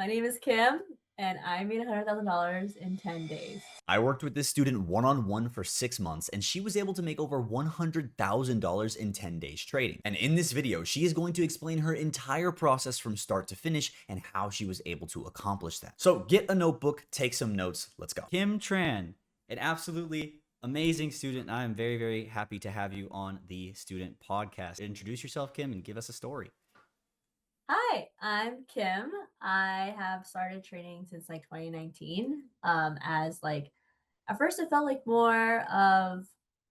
My name is Kim, and I made $100,000 in 10 days. I worked with this student one on one for 6 months, and she was able to make over $100,000 in 10 days trading. And in this video, she is going to explain her entire process from start to finish and how she was able to accomplish that. So get a notebook, take some notes, let's go. Kim Tran, an absolutely amazing student. I am very, very happy to have you on the student podcast. Introduce yourself, Kim, and give us a story. Hi, I'm Kim. I have started trading since like 2019. As like at first it felt like more of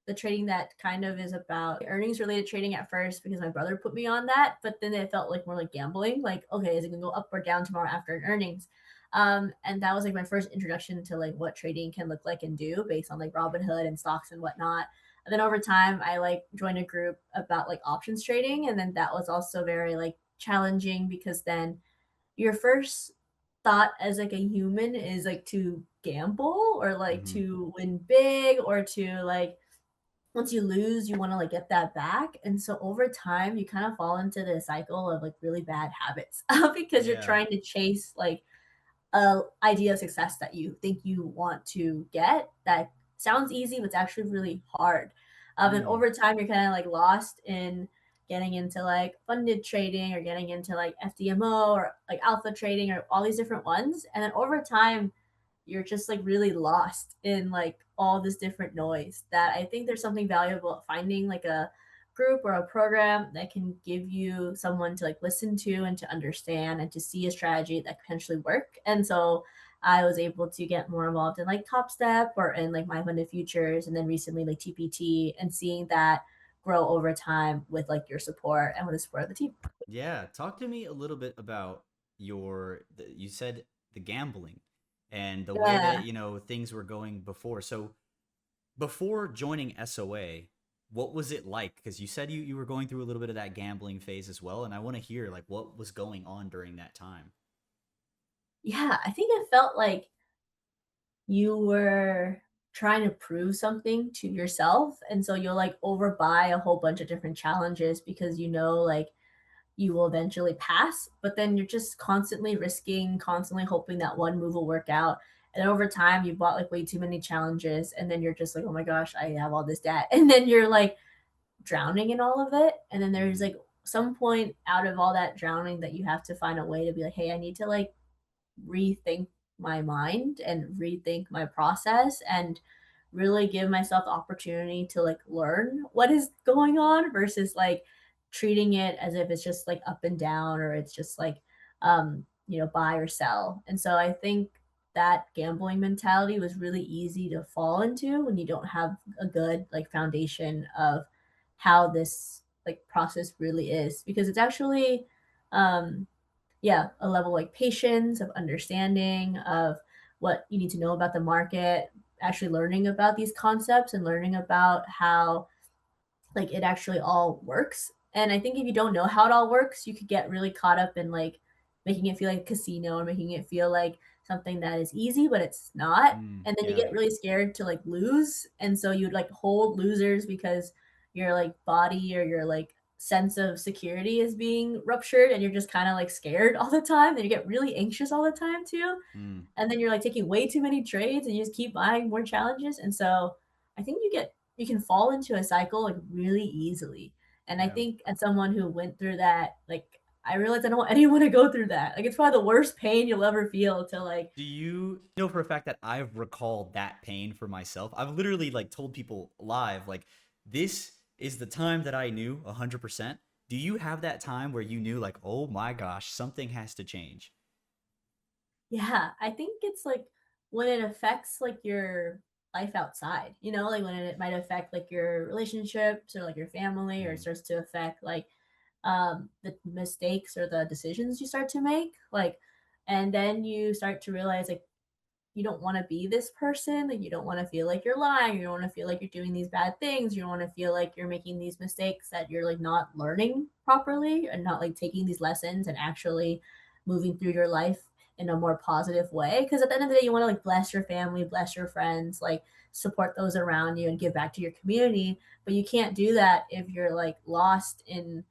the trading that kind of is about earnings related trading at first because my brother put me on that, but then it felt like more like gambling. Like, okay, is it gonna go up or down tomorrow after an earnings? And that was like my first introduction to like what trading can look like and do based on like Robinhood and stocks and whatnot. And then over time, I like joined a group about like options trading, and then that was also very like challenging because then your first thought as like a human is like to gamble or like Mm-hmm. to win big or to like once you lose you want to like get that back, and so over time you kind of fall into the cycle of like really bad habits because you're Yeah. trying to chase like a idea of success that you think you want to get that sounds easy but it's actually really hard. And Mm. over time you're kind of like lost in getting into like funded trading or getting into like FDMO or like alpha trading or all these different ones, and then over time you're just like really lost in like all this different noise that I think there's something valuable at finding like a group or a program that can give you someone to like listen to and to understand and to see a strategy that could potentially work. And so I was able to get more involved in like Top Step or in like My Funded Futures and then recently like TPT, and seeing that grow over time with like your support and with the support of the team. Yeah. Talk to me a little bit about you said the gambling and the way that, Yeah. things were going before. So before joining SOA, what was it like? Because you said you were going through a little bit of that gambling phase as well. And I want to hear like what was going on during that time. Yeah, I think it felt like you were trying to prove something to yourself, and so you'll like overbuy a whole bunch of different challenges because you know like you will eventually pass, but then you're just constantly risking, constantly hoping that one move will work out. And over time you bought like way too many challenges, and then you're just like, oh my gosh, I have all this debt. And then you're like drowning in all of it, and then there's Mm-hmm. like some point out of all that drowning that you have to find a way to be like, hey, I need to like rethink my mind and rethink my process and really give myself the opportunity to like learn what is going on versus like treating it as if it's just like up and down or it's just like buy or sell. And so I think that gambling mentality was really easy to fall into when you don't have a good like foundation of how this like process really is, because it's actually um yeah, a level like patience, of understanding, of what you need to know about the market, actually learning about these concepts and learning about how like it actually all works. And I think if you don't know how it all works, you could get really caught up in like making it feel like a casino or making it feel like something that is easy, but it's not. Mm, And then you yeah. get really scared to like lose. And so you'd like hold losers because your like body or your like sense of security is being ruptured and you're just kind of like scared all the time. Then you get really anxious all the time too. Mm, And then you're like taking way too many trades and you just keep buying more challenges. And so I think you can fall into a cycle like really easily. And I yeah. think as someone who went through that, like I realized I don't want anyone to go through that. Like it's probably the worst pain you'll ever feel to like Do you know for a fact that I've recalled that pain for myself? I've literally like told people live, like, this is the time that I knew 100%. Do you have that time where you knew, like, oh my gosh, something has to change? yeah, I think it's like when it affects like your life outside, like when it might affect like your relationships or like your family, or it Mm, starts to affect like the mistakes or the decisions you start to make. Like, and then you start to realize like you don't want to be this person. Like, you don't want to feel like you're lying. You don't want to feel like you're doing these bad things. You don't want to feel like you're making these mistakes that you're like not learning properly and not like taking these lessons and actually moving through your life in a more positive way. Because at the end of the day, you want to like bless your family, bless your friends, like support those around you and give back to your community. But you can't do that if you're like lost in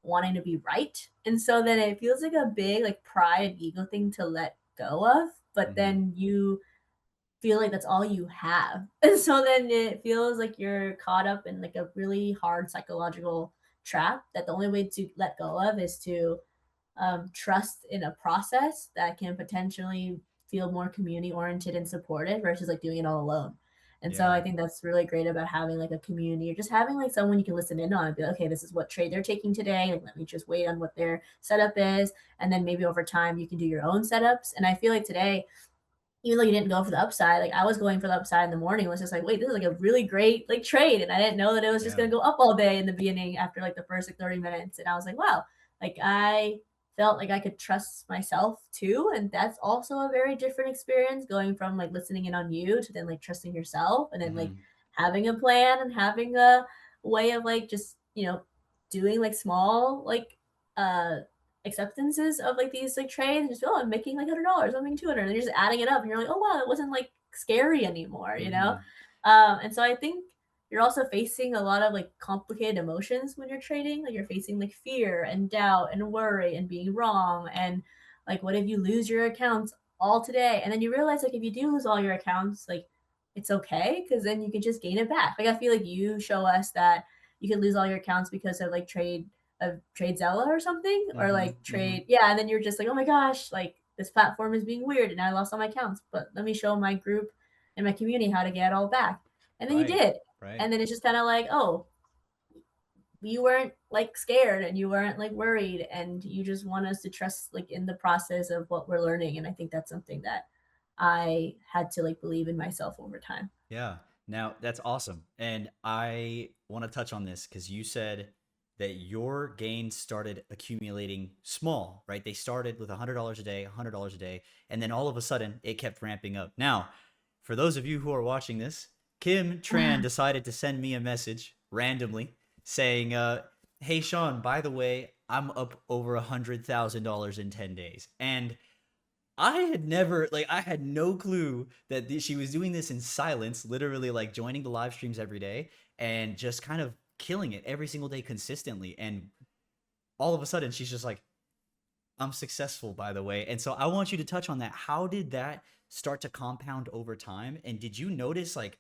wanting to be right. And so then it feels like a big like pride and ego thing to let go of, but Mhm. then you feel like that's all you have. And so then it feels like you're caught up in like a really hard psychological trap that the only way to let go of is to trust in a process that can potentially feel more community oriented and supported versus like doing it all alone. And so I Yeah. think that's really great about having like a community or just having like someone you can listen in on and be like, okay, this is what trade they're taking today. Like, let me just wait on what their setup is. And then maybe over time you can do your own setups. And I feel like today even though you didn't go for the upside, like I was going for the upside in the morning, it was just like, wait, this is like a really great like trade. And I didn't know that it was just Yeah. gonna go up all day in the beginning after like the first like 30 minutes. And I was like, wow, like I felt like I could trust myself too. And that's also a very different experience going from like listening in on you to then like trusting yourself and then like Mhm. having a plan and having a way of like just, doing like small uh acceptances of like these like trades and just oh I'm making like $100 I'm making 200 and you're just adding it up and you're like oh wow it wasn't like scary anymore. Mhm. And so I think you're also facing a lot of like complicated emotions when you're trading like you're facing like fear and doubt and worry and being wrong and like what if you lose your accounts all today and then you realize like if you do lose all your accounts like it's okay because then you can just gain it back. Like I feel like you show us that you can lose all your accounts because of like trade Zella or something, or Mhm. like Mhm. trade, yeah. And then you're just like, oh my gosh, like this platform is being weird, and I lost all my accounts. But let me show my group and my community how to get it all back. And then you Right. did, Right. and then it's just kind of like, oh, you weren't like scared and you weren't like worried, and you just want us to trust like in the process of what we're learning. And I think that's something that I had to like believe in myself over time. Yeah. Now that's awesome. And I want to touch on this because you said that your gains started accumulating small, right? They started with $100 a day, $100 a day, and then all of a sudden it kept ramping up. Now, for those of you who are watching this, Kim Tran decided to send me a message randomly saying, hey, Sean, by the way, I'm up over $100,000 in 10 days. And I had never like I had no clue that she was doing this in silence, literally like joining the live streams every day and just kind of killing it every single day consistently. And all of a sudden, she's just like, "I'm successful, by the way." And so I want you to touch on that. How did that start to compound over time? And did you notice like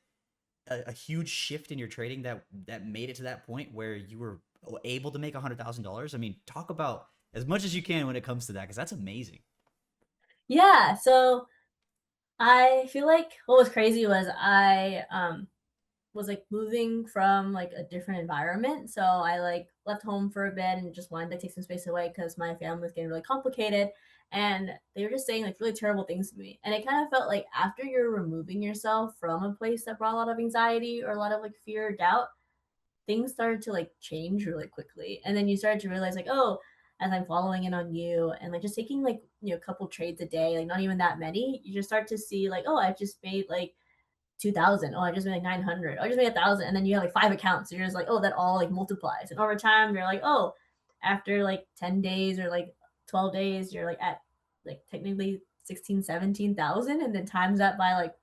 a huge shift in your trading that made it to that point where you were able to make $100,000? I mean, talk about as much as you can when it comes to that, because that's amazing. Yeah, so I feel like what was crazy was was like moving from like a different environment. So I like left home for a bit and just wanted to take some space away because my family was getting really complicated. And they were just saying like really terrible things to me. And it kind of felt like after you're removing yourself from a place that brought a lot of anxiety or a lot of like fear or doubt, things started to like change really quickly. And then you started to realize like, oh, as I'm following in on you and like just taking like, a couple trades a day, like not even that many, you just start to see like, oh, I've just made like 2,000. Oh, I just made like 900. Oh, I just made 1,000. And then you have like five accounts. So you're just like, oh, that all like multiplies. And over time, you're like, oh, after like 10 days or like 12 days, you're like at like technically 16, 17,000. And then times that by like,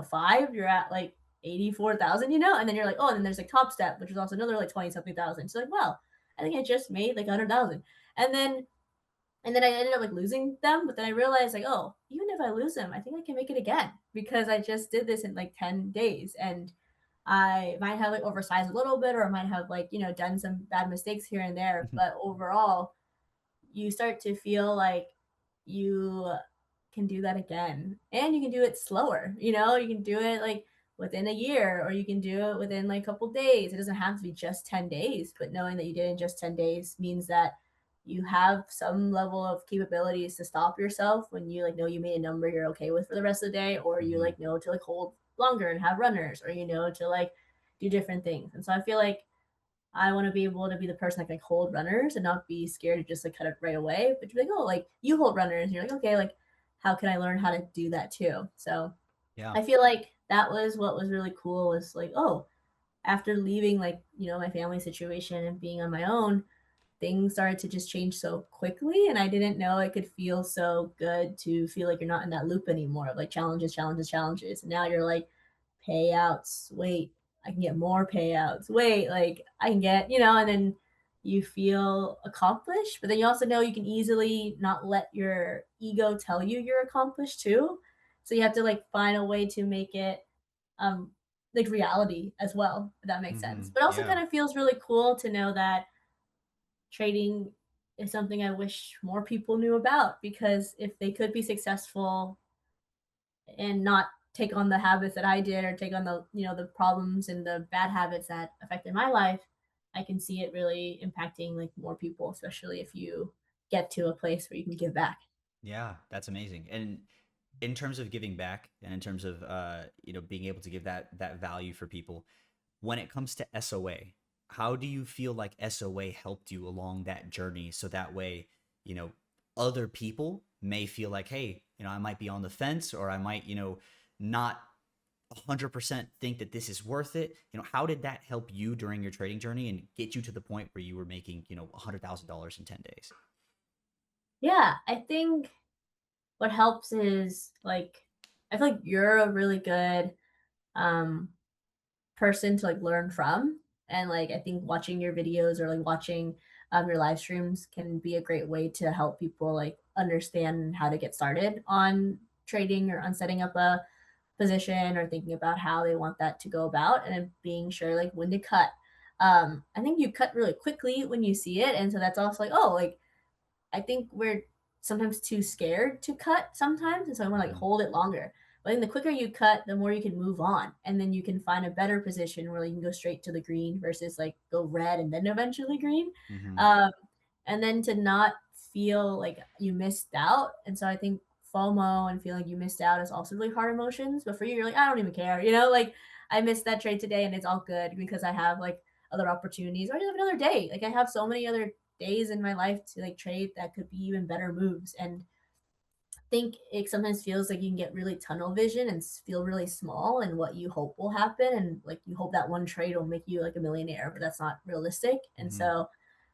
five, you're at like 84,000. And then you're like, oh, and then there's like Top Step, which is also another like 20 something thousand. So like, wow, I think I just made like 100,000. And then I ended up like losing them, but then I realized like, oh, even if I lose them, I think I can make it again because I just did this in like 10 days. And I might have like oversized a little bit or I might have like, done some bad mistakes here and there. But overall, you start to feel like you can do that again and you can do it slower. You can do it like within a year or you can do it within like a couple days. It doesn't have to be just 10 days, but knowing that you did it in just 10 days means that you have some level of capabilities to stop yourself when you like know you made a number you're okay with for the rest of the day, or you Mhm. like know to like hold longer and have runners, or to like do different things. And so I feel like I want to be able to be the person that can like hold runners and not be scared to just like cut it right away, but to be like, oh, like you hold runners. And you're like, okay, like how can I learn how to do that too? So Yeah. I feel like that was what was really cool was like, oh, after leaving like, my family situation and being on my own, things started to just change so quickly. And I didn't know it could feel so good to feel like you're not in that loop anymore of like challenges, challenges, challenges. And now you're like, payouts. Wait, I can get more payouts. Wait, like I can get, and then you feel accomplished, but then you also know you can easily not let your ego tell you you're accomplished too. So you have to like find a way to make it um like reality as well, if that makes sense. Mm-hmm. But also Yeah. kind of feels really cool to know that trading is something I wish more people knew about, because if they could be successful and not take on the habits that I did, or take on the, the problems and the bad habits that affected my life, I can see it really impacting like more people, especially if you get to a place where you can give back. Yeah, that's amazing. And in terms of giving back and in terms of being able to give that value for people, when it comes to SOA, how do you feel like SOA helped you along that journey so that way, you know, other people may feel like, hey, I might be on the fence or I might, not 100% think that this is worth it. How did that help you during your trading journey and get you to the point where you were making, $100,000 in 10 days? Yeah, I think what helps is like, I feel like you're a really good um person to like learn from. And like, I think watching your videos or like watching your live streams can be a great way to help people like understand how to get started on trading or on setting up a position, or thinking about how they want that to go about, and then being sure like when to cut. I think you cut really quickly when you see it, and so that's also like, oh, like I think we're sometimes too scared to cut sometimes, and so I want to like Mm-hmm. hold it longer. But I think the quicker you cut, the more you can move on, and then you can find a better position where you can go straight to the green versus like go red and then eventually green. Mm-hmm. Um, and then to not feel like you missed out. And so I think FOMO and feeling like you missed out is also really hard emotions. But for you, you're like, I don't even care, like I missed that trade today and it's all good because I have like other opportunities, or I just have another day. Like I have so many other days in my life to like trade that could be even better moves. And I think it sometimes feels like you can get really tunnel vision and feel really small and what you hope will happen. And like you hope that one trade will make you like a millionaire, but that's not realistic. And Mm-hmm. so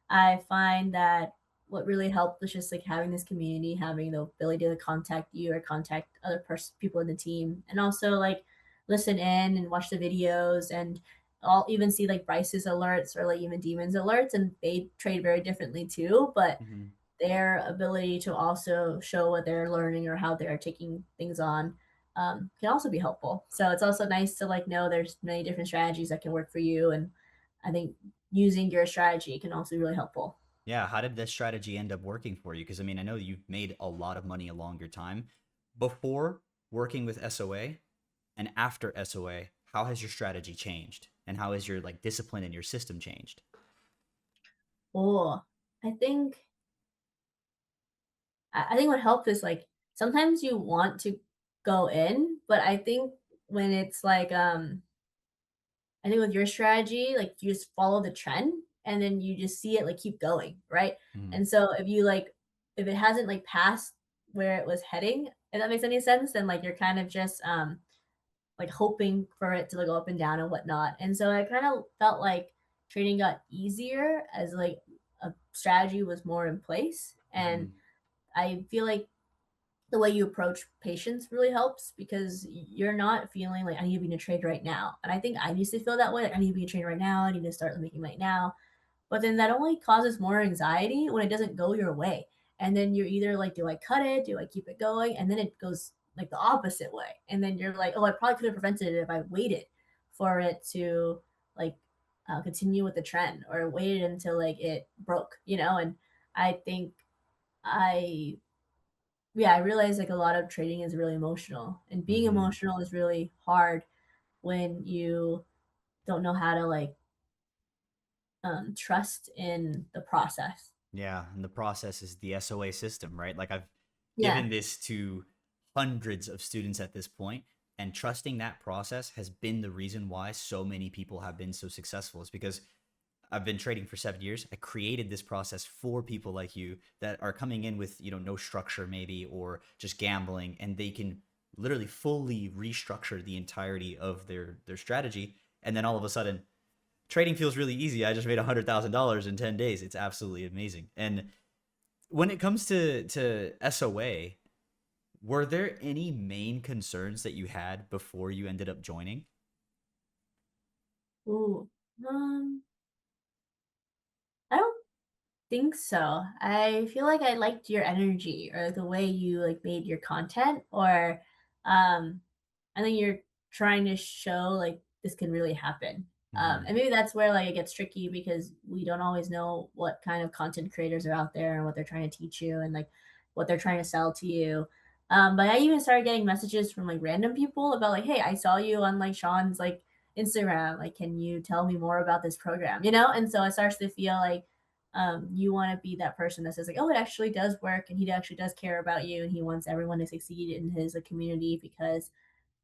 I find that what really helped was just like having this community, having the ability to contact you or contact other people in the team, and also like listen in and watch the videos. And I'll even see like Bryce's alerts or like even Demon's alerts, and they trade very differently too. But Mm-hmm. their ability to also show what they're learning or how they're taking things on can also be helpful. So it's also nice to like know there's many different strategies that can work for you. And I think using your strategy can also be really helpful. Yeah, how did this strategy end up working for you? Because I mean, I know you've made a lot of money along your time. Before working with SOA and after SOA, how has your strategy changed? And how has your like discipline and your system changed? Oh, I think I think what helped is like sometimes you want to go in, but I think when it's like I think with your strategy, like you just follow the trend and then you just see it like keep going, right? Mm-hmm. And so if you like if it hasn't like passed where it was heading, if that makes any sense, then like you're kind of just like hoping for it to like go up and down and whatnot. And so I kind of felt like trading got easier as like a strategy was more in place. Mm-hmm. And I feel like the way you approach patience really helps, because you're not feeling like I need to be in a trade right now. And I think I used to feel that way. Like I need to be in a trade right now. I need to start making right now. But then that only causes more anxiety when it doesn't go your way. And then you're either like, do I cut it? Do I keep it going? And then it goes like the opposite way. And then you're like, oh, I probably could have prevented it if I waited for it to like continue with the trend, or waited until like it broke, And I think I yeah, I realize like a lot of trading is really emotional, and being Mm-hmm. emotional is really hard when you don't know how to like trust in the process. Yeah, and the process is the SOA system, right? Like I've Yeah. given this to hundreds of students at this point, and trusting that process has been the reason why so many people have been so successful. Is because I've been trading for 7 years. I created this process for people like you that are coming in with, no structure maybe or just gambling, and they can literally fully restructure the entirety of their strategy. And then all of a sudden, trading feels really easy. I just made $100,000 in 10 days. It's absolutely amazing. And when it comes to SOA, were there any main concerns that you had before you ended up joining? Ooh. Um, I don't think so. I feel like I liked your energy or the way you like made your content or um I think you're trying to show like this can really happen. Hmm. And maybe that's where like it gets tricky because we don't always know what kind of content creators are out there and what they're trying to teach you and like what they're trying to sell to you. But I even started getting messages from like random people about like, hey, I saw you on like Sean's like Instagram. Like, can you tell me more about this program? You know? And so it starts to feel like you want to be that person that says like, oh, it actually does work, and he actually does care about you, and he wants everyone to succeed in his like, community because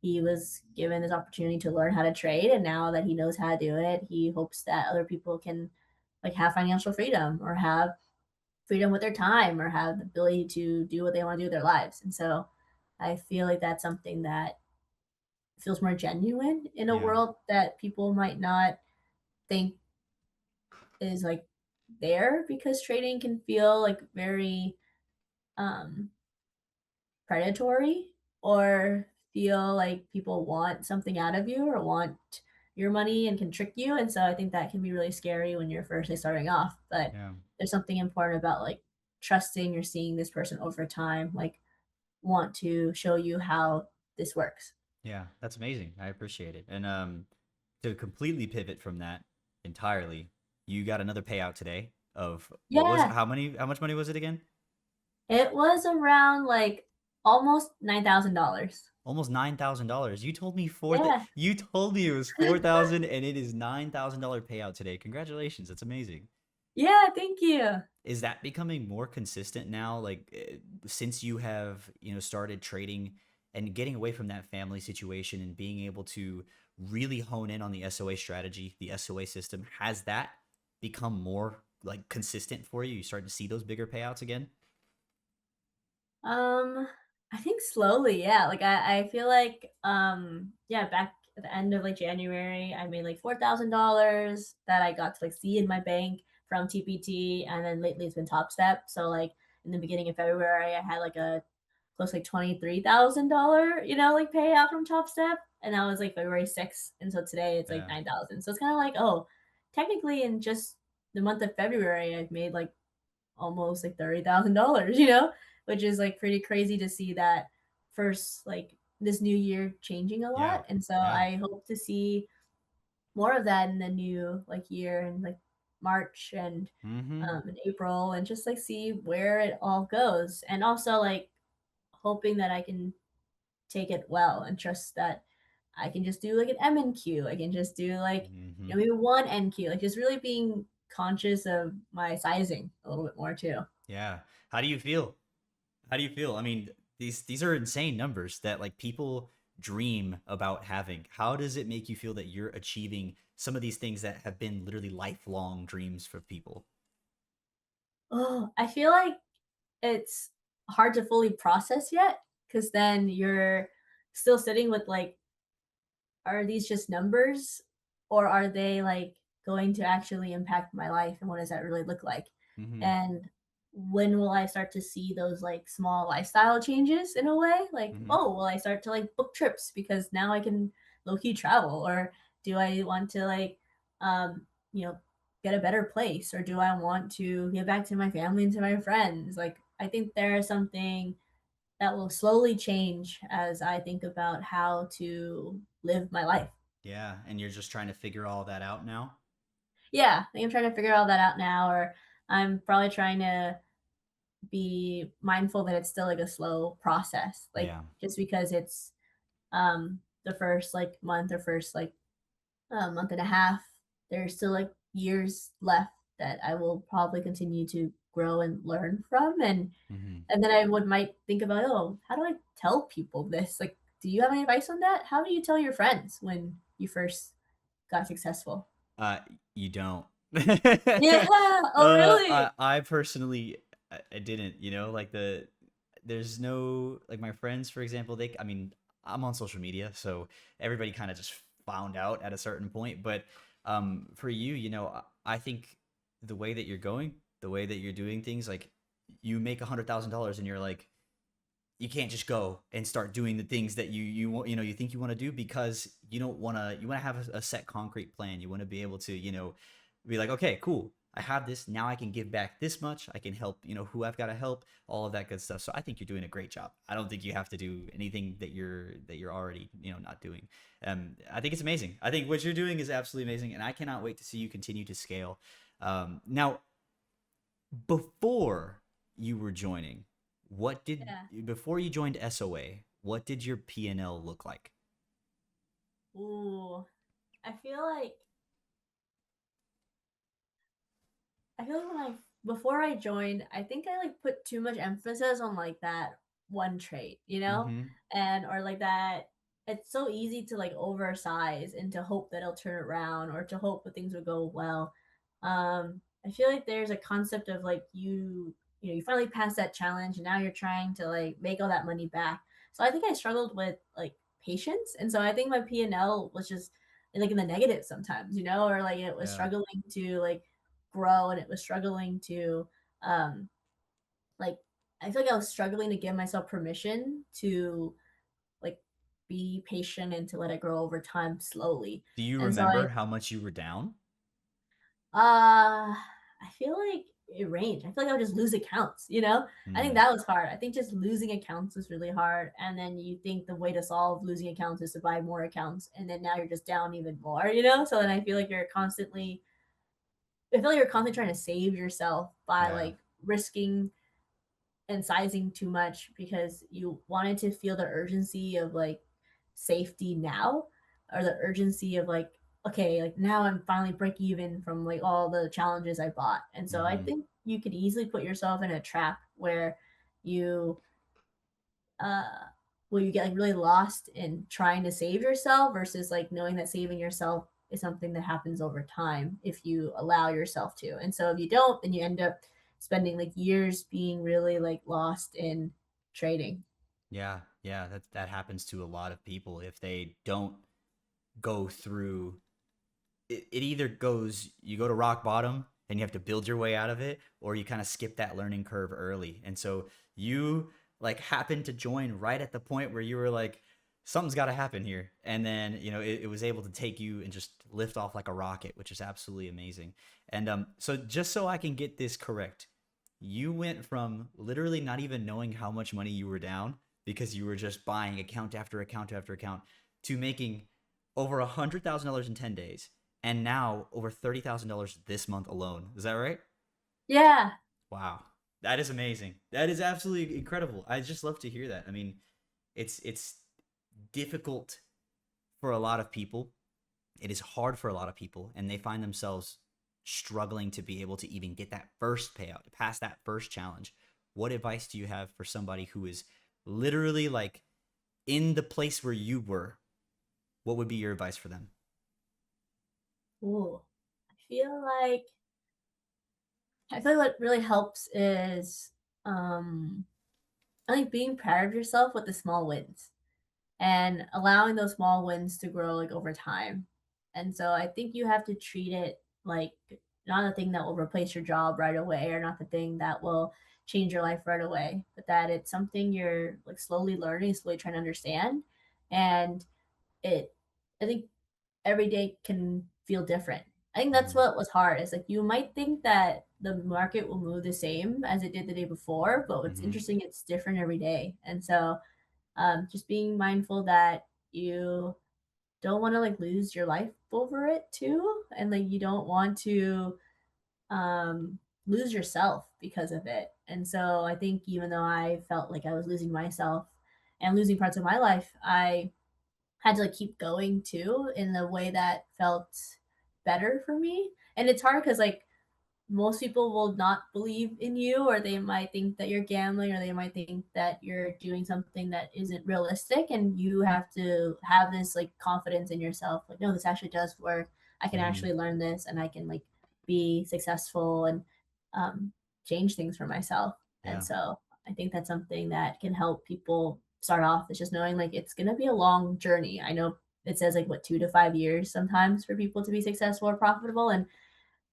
he was given this opportunity to learn how to trade, and now that he knows how to do it, he hopes that other people can like have financial freedom or have freedom with their time or have the ability to do what they want to do with their lives. And so I feel like that's something that feels more genuine in a Yeah. world that people might not think is like there, because trading can feel like very um predatory or feel like people want something out of you or want your money and can trick you. And so I think that can be really scary when you're first starting off. But Yeah. there's something important about like trusting or seeing this person over time, like want to show you how this works. Yeah, that's amazing. I appreciate it. And to completely pivot from that entirely, you got another payout today of what was Yeah, how much money was it again? it was around like almost $9,000. Almost $9,000. Yeah. You told me it was 4,000 and it is $9,000 payout today. Congratulations. That's amazing. Yeah, thank you. Is that becoming more consistent now, like since you have, started trading and getting away from that family situation and being able to really hone in on the SOA strategy, the SOA system, has that become more like consistent for you? You started to see those bigger payouts again? Um, I think slowly, yeah. Like I feel like yeah, back at the end of like January, I made like $4,000 that I got to like see in my bank from TPT, and then lately it's been Top Step. So like in the beginning of February, I had like a close like $23,000, like payout from Top Step, and that was like February 6th, and so today it's like Yeah. 9,000. So it's kind of like, oh, technically in just the month of February, I've made like almost like $30,000, which is like pretty crazy to see that first, like this new year changing a Yeah. lot. And so Yeah. I hope to see more of that in the new like year and like March and Mm-hmm. in April, and just like see where it all goes. And also like hoping that I can take it well and trust that I can just do like an M and Q. I can just do like, Mm-hmm. maybe one NQ, like just really being conscious of my sizing a little bit more too. Yeah. How do you feel? How do you feel? I mean, these are insane numbers that like people dream about having. How does it make you feel that you're achieving some of these things that have been literally lifelong dreams for people? Oh, I feel like it's hard to fully process yet, because then you're still sitting with like, are these just numbers, or are they like going to actually impact my life, and what does that really look like? Mm-hmm. And when will I start to see those like small lifestyle changes in a way? Like, Mm-hmm. oh, will I start to like book trips because now I can low key travel? Or do I want to like, um, you know, get a better place? Or do I want to give back to my family and to my friends? Like, I think there is something that will slowly change as I think about how to live my life. Yeah, and you're just trying to figure all that out now? Yeah, I think I'm trying to figure all that out now, or I'm probably trying to be mindful that it's still like a slow process. Like Yeah. just because it's the first like month or first like month and a half, there's still like years left that I will probably continue to grow and learn from. Mm-hmm. And then I would might think about, oh, how do I tell people this? Like, do you have any advice on that? How do you tell your friends when you first got successful? Uh, you don't. Yeah. Oh, really? I personally, I didn't. Like there's no like my friends, for example. I mean, I'm on social media, so everybody kind of just found out at a certain point. But for you, I think the way that you're going, the way that you're doing things, like you make $100,000, and you're like, you can't just go and start doing the things that you want, you think you want to do, because you don't want to you want to have a set concrete plan. You want to be able to be like, okay, cool, I have this now. I can give back this much. I can help, who I've got to help, all of that good stuff. So I think you're doing a great job. I don't think you have to do anything that you're already, not doing. I think it's amazing. I think what you're doing is absolutely amazing, and I cannot wait to see you continue to scale. Now, before you were joining, what did Yeah. before you joined SOA, what did your P&L look like? Ooh. I feel like I feel like when I before I joined, I think I like put too much emphasis on like that one trait, you know? Mm-hmm. And or like that it's so easy to like oversize and to hope that it'll turn around or to hope that things will go well. I feel like there's a concept of like you finally passed that challenge and now you're trying to like make all that money back. So I think I struggled with like patience. And so I think my P&L was just like in the negative sometimes, or like it was Yeah. struggling to like grow and it was struggling to um like I feel like I was struggling to give myself permission to like be patient and to let it grow over time slowly. Do you And so I remember how much you were down? I feel like it ranged. I feel like I would just lose accounts. I think Hmm. that was hard. I think just losing accounts was really hard. And then you think the way to solve losing accounts is to buy more accounts. And then now you're just down even more? So then I feel like I feel like you're constantly trying to save yourself by Yeah. like risking and sizing too much because you wanted to feel the urgency of like safety now or the urgency of like okay like now I'm finally break even from like all the challenges I bought. And so I Mm-hmm. think you could easily put yourself in a trap where you uh you get like really lost in trying to save yourself versus like knowing that saving yourself is something that happens over time if you allow yourself to. And so if you don't, then you end up spending like years being really like lost in trading. Yeah. Yeah. That happens to a lot of people if they don't go through it either goes you go to rock bottom and you have to build your way out of it, or you kind of skip that learning curve early. And so you like happened to join right at the point where you were like, something's got to happen here. And then, it was able to take you and just lift off like a rocket, which is absolutely amazing. And so just so I can get this correct, you went from literally not even knowing how much money you were down because you were just buying account after account after account to making over $100,000 in 10 days, and now over $30,000 this month alone. Is that right? Yeah. Wow. That is amazing. That is absolutely incredible. I just love to hear that. I mean, it's difficult for a lot of people. It is hard for a lot of people, and they find themselves struggling to be able to even get that first payout, to pass that first challenge. What advice do you have for somebody who is literally like in the place where you were? What would be your advice for them? Ooh. I feel like what really helps is um I think being proud of yourself with the small wins and allowing those small wins to grow like over time. And so I think you have to treat it like not a thing that will replace your job right away or not the thing that will change your life right away, but that it's something you're like slowly learning, slowly trying to understand. And it I think every day can feel different. I think that's Mm-hmm. what was hard. Is like you might think that the market will move the same as it did the day before, but what's Mm-hmm. interesting, it's different every day. And so just being mindful that you don't want to like lose your life over it too, and like you don't want to lose yourself because of it. And so I think even though I felt like I was losing myself and losing parts of my life, I had to like keep going too in the way that felt better for me. And it's hard because like most people will not believe in you, or they might think that you're gambling, or they might think that you're doing something that isn't realistic. And you have to have this like confidence in yourself like, no, this actually does work. I can Mm-hmm. actually learn this and I can like be successful and um, change things for myself. And Yeah. so I think that's something that can help people start off. It's just knowing like it's going to be a long journey. I know it says like what 2 to 5 years sometimes for people to be successful or profitable, and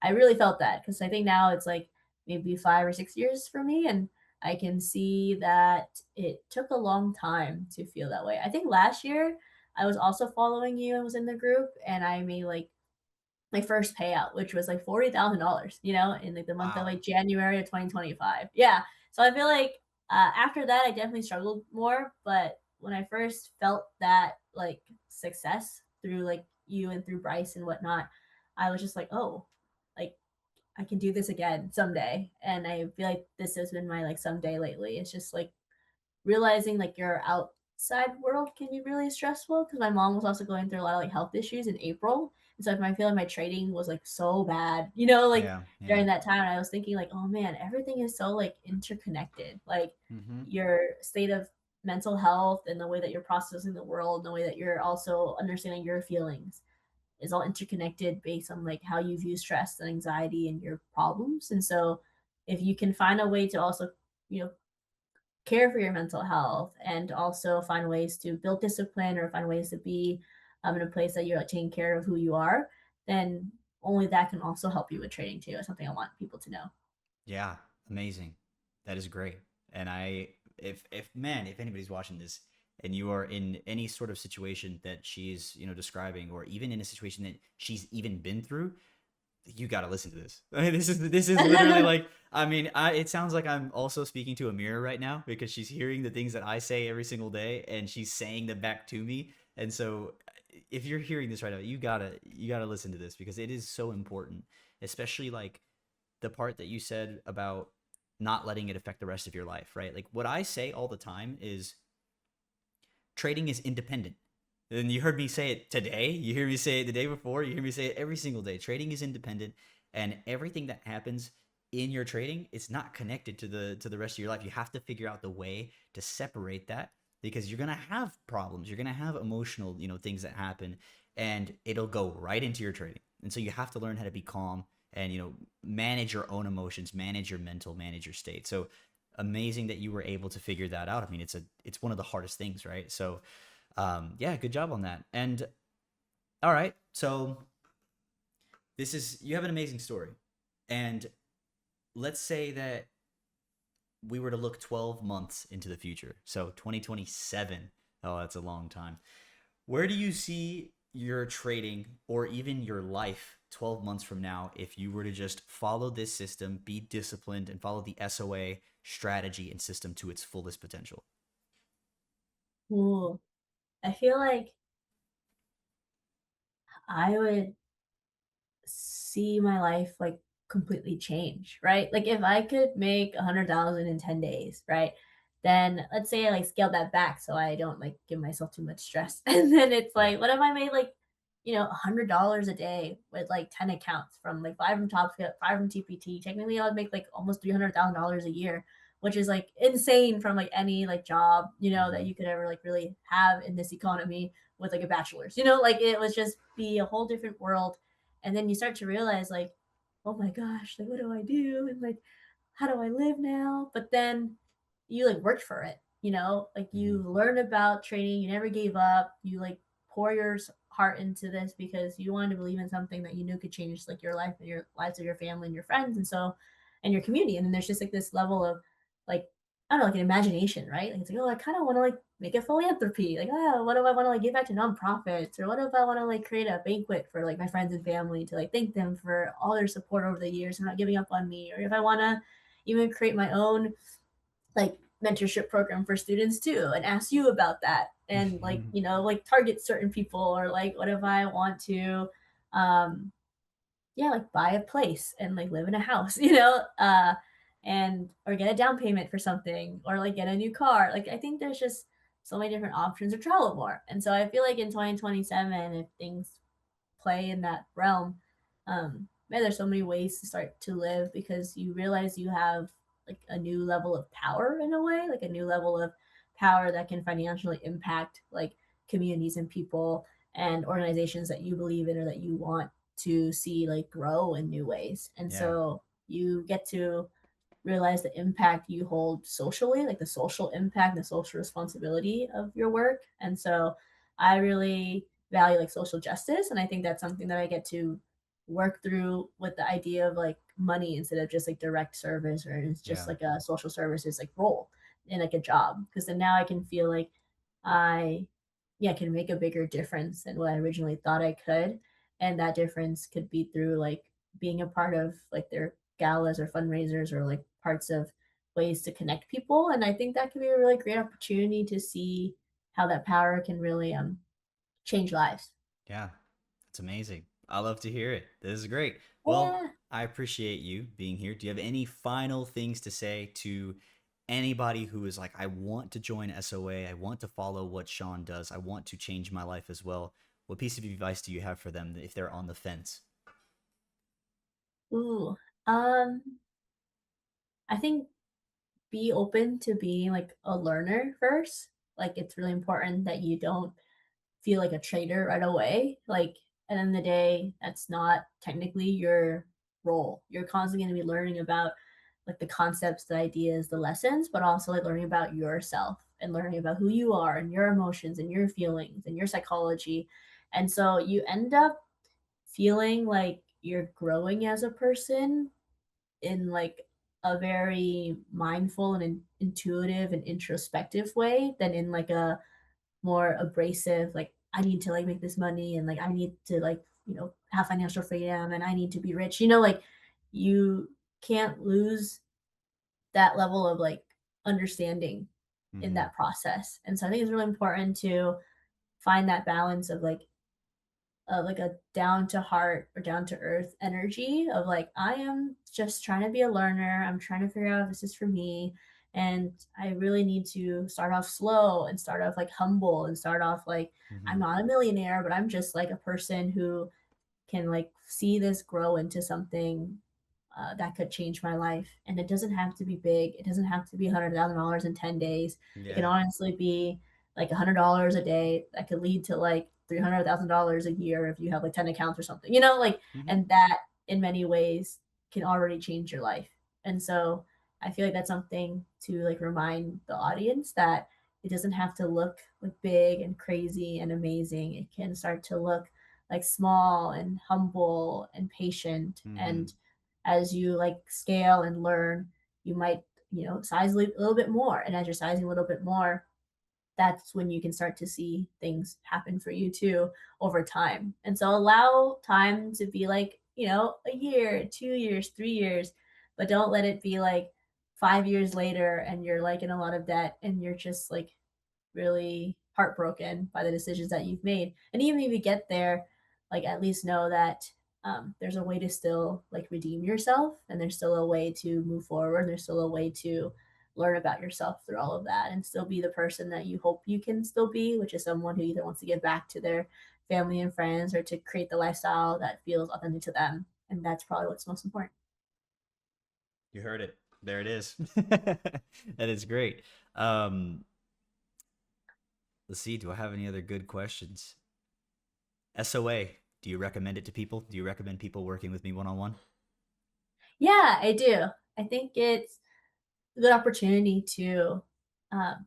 I really felt that because I think now it's like maybe 5 or 6 years for me, and I can see that it took a long time to feel that way. I think last year I was also following you and was in the group, and I made like my first payout, which was like $40,000, in like the month of Wow. like January of 2025. Yeah. So I feel like after that, I definitely struggled more. But when I first felt that like success through like you and through Bryce and whatnot, I was just like, oh, like I can do this again someday. And I feel like this has been my like someday lately. It's just like realizing like your outside world can be really stressful because my mom was also going through a lot of like health issues in April. And so I feel like my trading was like so bad, like Yeah, during yeah. that time. I was thinking like, oh man, everything is so like interconnected. Like Mhm. your state of mental health and the way that you're processing the world, and the way that you're also understanding your feelings is all interconnected based on like how you view stress and anxiety and your problems. And so if you can find a way to also, you know, care for your mental health and also find ways to build discipline or find ways to be in a place that you're like, taking care of who you are, then only that can also help you with trading too. It's something I want people to know. Yeah, amazing. That is great. And if man, if anybody's watching this and you are in any sort of situation that she's, describing, or even in a situation that she's even been through, you got to listen to this. I mean, this is literally like, I mean, it sounds like I'm also speaking to a mirror right now because she's hearing the things that I say every single day and she's saying them back to me. And so if you're hearing this right now, you got to listen to this because it is so important, especially like the part that you said about not letting it affect the rest of your life, right? Like what I say all the time is trading is independent. And you heard me say it today. You hear me say it the day before. You hear me say it every single day. Trading is independent, and everything that happens in your trading is not connected to the rest of your life. You have to figure out the way to separate that because you're gonna have problems. You're gonna have emotional, things that happen, and it'll go right into your trading. And so you have to learn how to be calm and manage your own emotions, manage your state. So amazing that you were able to figure that out. I mean, it's one of the hardest things, right? So yeah, good job on that. And all right, so you have an amazing story. And let's say that we were to look 12 months into the future. So 2027. Oh, that's a long time. Where do you see your trading or even your life 12 months from now if you were to just follow this system, be disciplined, and follow the SOA strategy and system to its fullest potential? Ooh, I feel like I would see my life like completely change, right? Like if I could make 100,000 in 10 days, right? Then let's say I like scale that back so I don't like give myself too much stress. And then it's Yeah. like, what if I made like, $100 a day with like 10 accounts from like five from Top Fit, five from TPT? Technically, I would make like almost $300,000 a year, which is like insane from like any like job, that Hmm. you could ever like really have in this economy with like a bachelor's, like it was just be a whole different world. And then you start to realize like, oh my gosh, like what do I do, and like how do I live now? But then you like worked for it, like you Hmm. learned about training, you never gave up, you like pour your heart into this because you wanted to believe in something that you knew could change like your life and your lives of your family and your friends, and so and your community. And then there's just like this level of like, I don't know, like an imagination, right? Like it's like, oh, I kind of want to like make a philanthropy. Like, oh, what if I want to like give back to nonprofits? Or what if I want to like create a banquet for like my friends and family to like thank them for all their support over the years and not giving up on me? Or if I want to even create my own like mentorship program for students too and ask you about that and like, like target certain people. Or like, what if I want to, um, yeah, like buy a place and like live in a house, and or get a down payment for something or like get a new car. Like I think there's just so many different options, or travel more. And so I feel like in 2027, if things play in that realm, man, there's so many ways to start to live because you realize you have like a new level of power in a way, like a new level of power that can financially impact like communities and people and organizations that you believe in or that you want to see like grow in new ways. And Yeah. so you get to realize the impact you hold socially, like the social impact, the social responsibility of your work. And so I really value like social justice. And I think that's something that I get to work through with the idea of like money instead of just like direct service, or it's just Yeah. like a social services like role in like a job. Because then now I can feel like I, yeah, can make a bigger difference than what I originally thought I could. And that difference could be through like being a part of like their galas or fundraisers or like parts of ways to connect people. And I think that could be a really great opportunity to see how that power can really change lives. Yeah, it's amazing. I love to hear it. This is great. Well, Yeah. I appreciate you being here. Do you have any final things to say to anybody who is like, I want to join SOA, I want to follow what Sean does, I want to change my life as well? What piece of advice do you have for them if they're on the fence? Ooh. Um, I think be open to being like a learner first. Like it's really important that you don't feel like a trader right away. Like at the end of the day, that's not technically your role. You're constantly going to be learning about like the concepts, the ideas, the lessons, but also like learning about yourself and learning about who you are and your emotions and your feelings and your psychology. And so you end up feeling like you're growing as a person in like a very mindful and intuitive and introspective way than in like a more abrasive, like I need to like make this money and like I need to like, have financial freedom and I need to be rich. Like you can't lose that level of like understanding in Mm-hmm. that process. And so I think it's really important to find that balance of like a down to heart or down to earth energy of like I am just trying to be a learner. I'm trying to figure out if this is for me. And I really need to start off slow and start off like humble and start off like I'm Mm-hmm. not a millionaire, but I'm just like a person who can like see this grow into something that could change my life. And it doesn't have to be big. It doesn't have to be $100,000 in 10 days. It can Yeah. honestly be like $100 a day that could lead to like $300,000 a year if you have like 10 accounts or something, like, Mm-hmm. and that in many ways can already change your life. And so I feel like that's something to like remind the audience that it doesn't have to look like big and crazy and amazing. It can start to look like small and humble and patient. Mm-hmm. And as you like scale and learn, you might, size a little bit more. And as you're sizing a little bit more, that's when you can start to see things happen for you too over time. And so allow time to be like, a year, 2 years, 3 years, but don't let it be like 5 years later and you're like in a lot of debt and you're just like really heartbroken by the decisions that you've made. And even if you get there, like at least know that there's a way to still like redeem yourself, and there's still a way to move forward. There's still a way to learn about yourself through all of that, and still be the person that you hope you can still be, which is someone who either wants to give back to their family and friends or to create the lifestyle that feels authentic to them. And that's probably what's most important. You heard it. There it is. That is great. Um, let's see. Do I have any other good questions? SOA. Do you recommend it to people? Do you recommend people working with me one on one? Yeah, I do. I think it's a good opportunity to um,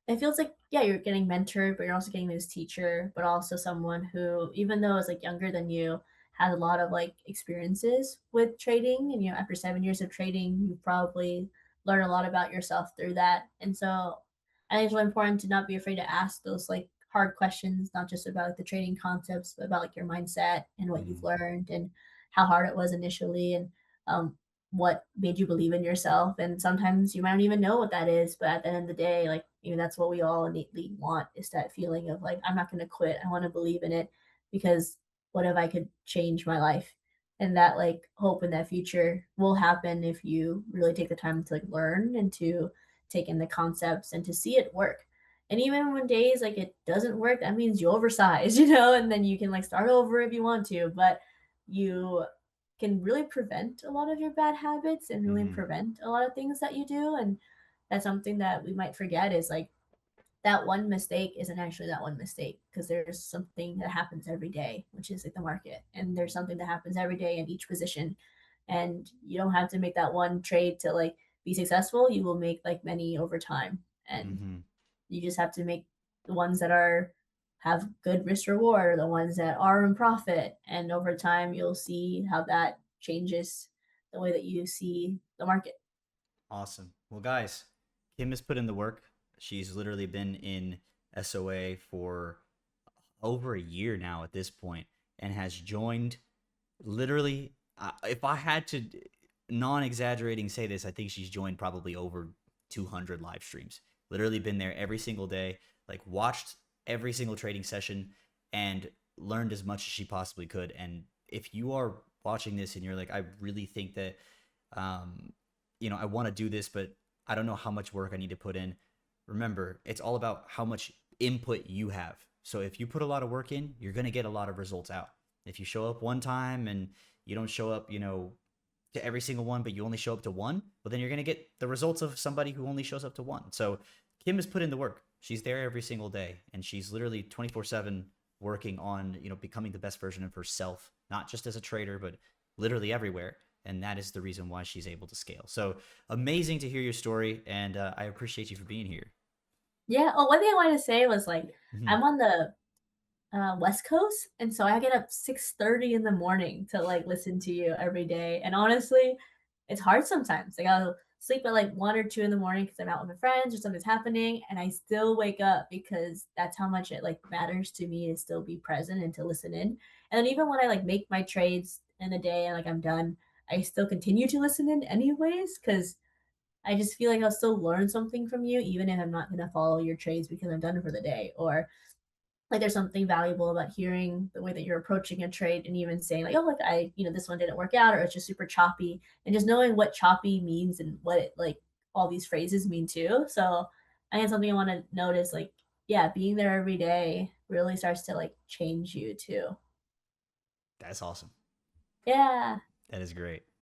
it feels like, yeah, you're getting mentored, but you're also getting this teacher, but also someone who, even though is like younger than you, has a lot of like experiences with trading. And after 7 years of trading, you probably learn a lot about yourself through that. And so I think it's really important to not be afraid to ask those like hard questions, not just about like the trading concepts, but about like your mindset and what you've Mm-hmm. learned and how hard it was initially, and um, what made you believe in yourself. And sometimes you might not even know what that is, but at the end of the day, like, that's what we all innately want, is that feeling of like, I'm not going to quit. I want to believe in it, because what if I could change my life? And that like hope in that future will happen if you really take the time to like learn and to take in the concepts and to see it work. And even when days like it doesn't work, that means you oversize, and then you can like start over if you want to, but you can really prevent a lot of your bad habits and really Mm-hmm. prevent a lot of things that you do. And that's something that we might forget, is like that one mistake isn't actually that one mistake, because there's something that happens every day, which is like the market. And there's something that happens every day in each position. And you don't have to make that one trade to like be successful. You will make like many over time. And Mm-hmm. you just have to make the ones that are have good risk reward, or the ones that are in profit. And over time, you'll see how that changes the way that you see the market. Awesome. Well, guys, Kim has put in the work. She's literally been in SOA for over a year now at this point, and has joined literally, if I had to non exaggerating say this, I think she's joined probably over 200 live streams. Literally been there every single day, like watched every single trading session and learned as much as she possibly could. And if you are watching this and you're like, I really think that, um, I want to do this, but I don't know how much work I need to put in. Remember, it's all about how much input you have. So if you put a lot of work in, you're going to get a lot of results out. If you show up one time and you don't show up, to every single one, but you only show up to one, well, then you're going to get the results of somebody who only shows up to one. So Kim has put in the work. She's there every single day, and she's literally 24/7 working on, becoming the best version of herself, not just as a trader, but literally everywhere. And that is the reason why she's able to scale. So amazing to hear your story, and I appreciate you for being here. Yeah. Oh, one thing I wanted to say was like Mhm. I'm on the West Coast, and so I get up 6:30 in the morning to like listen to you every day. And honestly, it's hard sometimes. Like I'll sleep at like 1 or 2 in the morning because I'm out with my friends or something's happening, and I still wake up because that's how much it like matters to me to still be present and to listen in. And then even when I like make my trades in the day and like I'm done, I still continue to listen in anyways because I just feel like I'll still learn something from you, even if I'm not gonna follow your trades because I'm done for the day. Or like there's something valuable about hearing the way that you're approaching a trade and even saying like, oh, like this one didn't work out or it's just super choppy and just knowing what choppy means and what it like all these phrases mean too. So I think it's something I want to notice, like, yeah, being there every day really starts to like change you too. That's awesome. Yeah. That is great.